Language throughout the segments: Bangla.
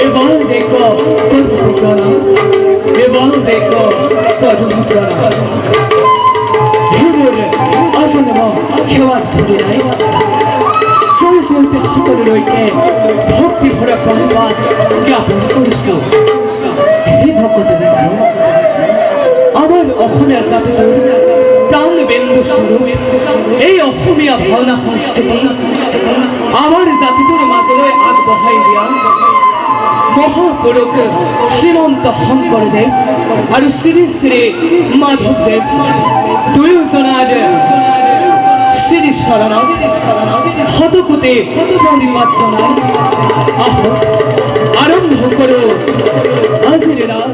এবার দেখো করবো প্রণাম, এবার দেখো করবো প্রণাম। হেবুর অজন্ম খেওয়ার ধরে নাইস চলে চলতে সকল রইকে ভক্তি ভরা প্রণবাদ জ্ঞাপন করছো। হে ভক্তবৃন্দ, আমার অসমীয়া জাতিটোৰ প্ৰাণ বিন্দু স্বৰূপ এই অসমীয়া ভাওনা সংস্কৃতি আমাৰ জাতিটোৰ মাজলৈ আগবঢ়াই দিয়া মহাপুৰুষ শ্ৰীমন্ত শংকৰদেৱ আৰু শ্ৰী শ্ৰী মাধৱদেৱ দুয়োজনাৰ শ্ৰী চৰণত শতকোটি প্ৰণিপাত জনাই আহক আৰম্ভ কৰোঁ আজিৰ ৰাত।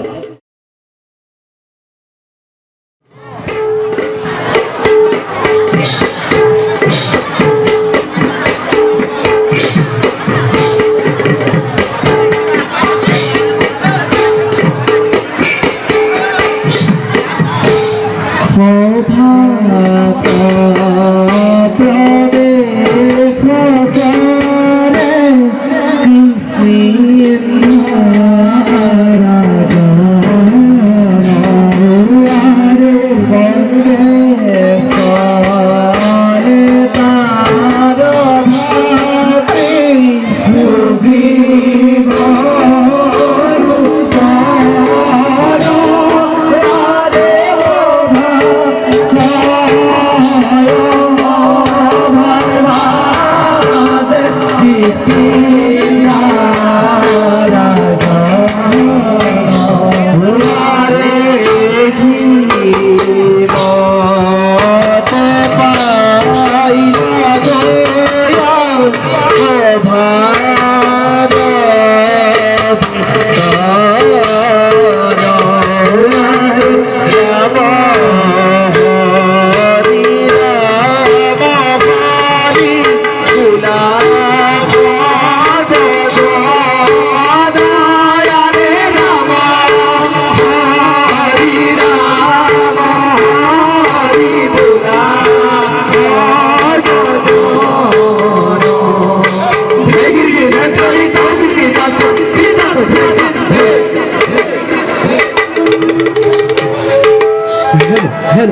Good.